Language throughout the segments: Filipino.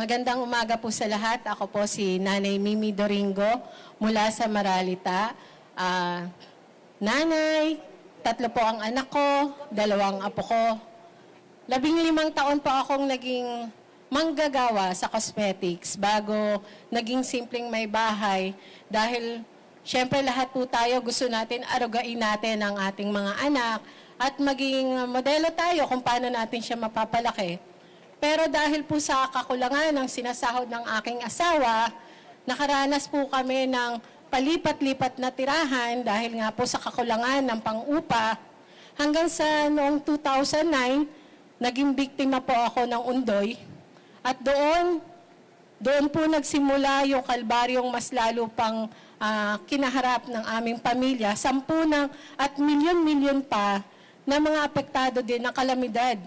Magandang umaga po sa lahat. Ako po si Nanay Mimi Doringo mula sa Maralita. Nanay, 3 po ang anak ko, 2 apo ko. 15 taon po akong naging manggagawa sa cosmetics bago naging simpleng may bahay dahil syempre lahat po tayo gusto natin arugain natin ang ating mga anak at maging modelo tayo kung paano natin siya mapapalaki. Pero dahil po sa kakulangan ng sinasahod ng aking asawa, nakaranas po kami ng palipat-lipat na tirahan dahil nga po sa kakulangan ng pang-upa. Hanggang sa noong 2009, naging biktima po ako ng undoy. At doon po nagsimula yung kalbaryong mas lalo pang kinaharap ng aming pamilya. 10 at milyon-milyon pa na mga apektado din ng kalamidad.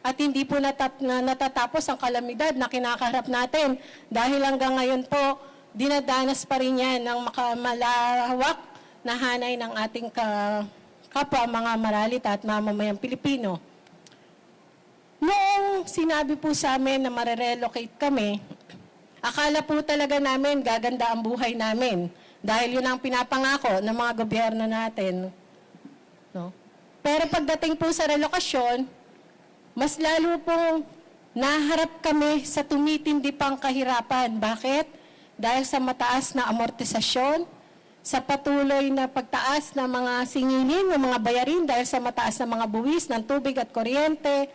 At hindi po natatapos ang kalamidad na kinakaharap natin dahil hanggang ngayon po, dinadanas pa rin yan ng malawak na hanay ng ating kapwa mga Maralita at mamamayang Pilipino. Noong sinabi po sa amin na marerelocate kami, akala po talaga namin gaganda ang buhay namin dahil yun ang pinapangako ng mga gobyerno natin. No? Pero pagdating po sa relokasyon, mas lalo pong naharap kami sa tumitindi pang kahirapan. Bakit? Dahil sa mataas na amortisasyon, sa patuloy na pagtaas ng mga singilin, ng mga bayarin dahil sa mataas na mga buwis ng tubig at kuryente.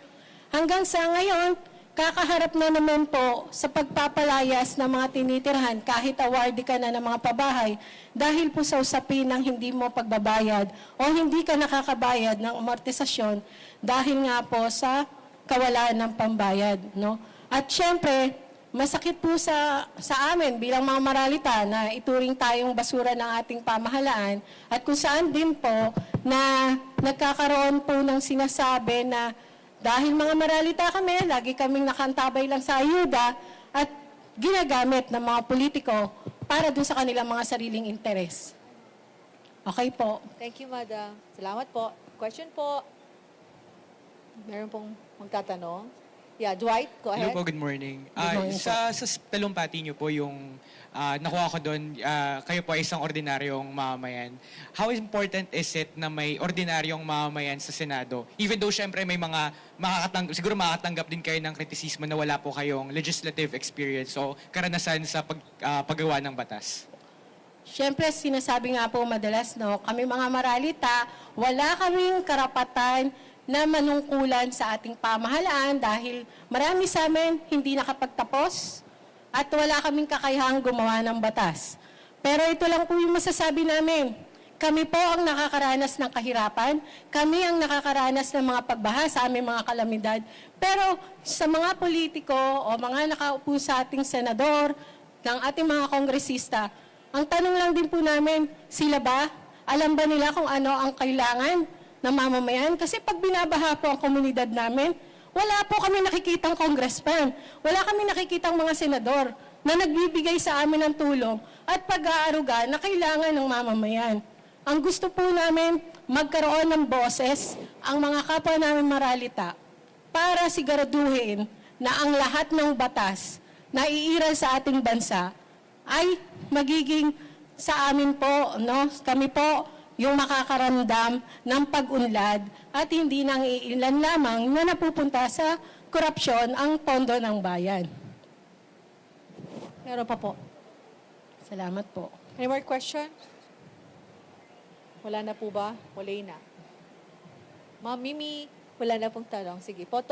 Hanggang sa ngayon, kakaharap na naman po sa pagpapalayas ng mga tinitirhan kahit awardee ka na ng mga pabahay dahil po sa usapin ng hindi mo pagbabayad o hindi ka nakakabayad ng amortisasyon dahil nga po sa kawalan ng pambayad. No? At syempre, masakit po sa amin bilang mga Maralita na ituring tayong basura ng ating pamahalaan at kung saan din po na nagkakaroon po ng sinasabi na dahil mga Maralita kami, lagi kaming nakantabay lang sa ayuda at ginagamit ng mga politiko para doon sa kanilang mga sariling interes. Okay po. Thank you, Madam. Salamat po. Question po. Meron pong magtatanong. Yeah, Dwight, go ahead. Hello po, good morning. Good morning Sa talumpati niyo po yung nakuha ko doon, kayo po ay isang ordinaryong mamamayan. How important is it na may ordinaryong mamamayan sa Senado? Even though syempre may mga siguro makakatanggap din kayo ng kritisismo na wala po kayong legislative experience o karanasan sa paggawa ng batas. Siyempre, sinasabi nga po madalas, no, kami mga Maralita, wala kaming karapatan na manungkulan sa ating pamahalaan dahil marami sa amin hindi nakapagtapos at wala kaming kakayahang gumawa ng batas. Pero ito lang po yung masasabi namin. Kami po ang nakakaranas ng kahirapan, kami ang nakakaranas ng mga pagbaha sa aming mga kalamidad. Pero sa mga politiko o mga nakaupo sa ating senador, ng ating mga kongresista, ang tanong lang din po namin, sila ba? Alam ba nila kung ano ang kailangan ng mamamayan? Kasi pag binabaha po ang komunidad namin, wala po kami nakikitang congressman, wala kami nakikitang mga senador na nagbibigay sa amin ng tulong at pag-aaruga na kailangan ng mamamayan. Ang gusto po namin, magkaroon ng boses ang mga kapwa namin Maralita para siguraduhin na ang lahat ng batas na iiral sa ating bansa ay magiging sa amin po, no? Kami po yung makakaramdam ng pag-unlad at hindi nang iilan lamang na napupunta sa korupsyon ang pondo ng bayan. Meron pa po. Salamat po. Any more question? Wala na po ba? Wala na. Ma'am Mimi, wala na pong tanong. Sige, photo.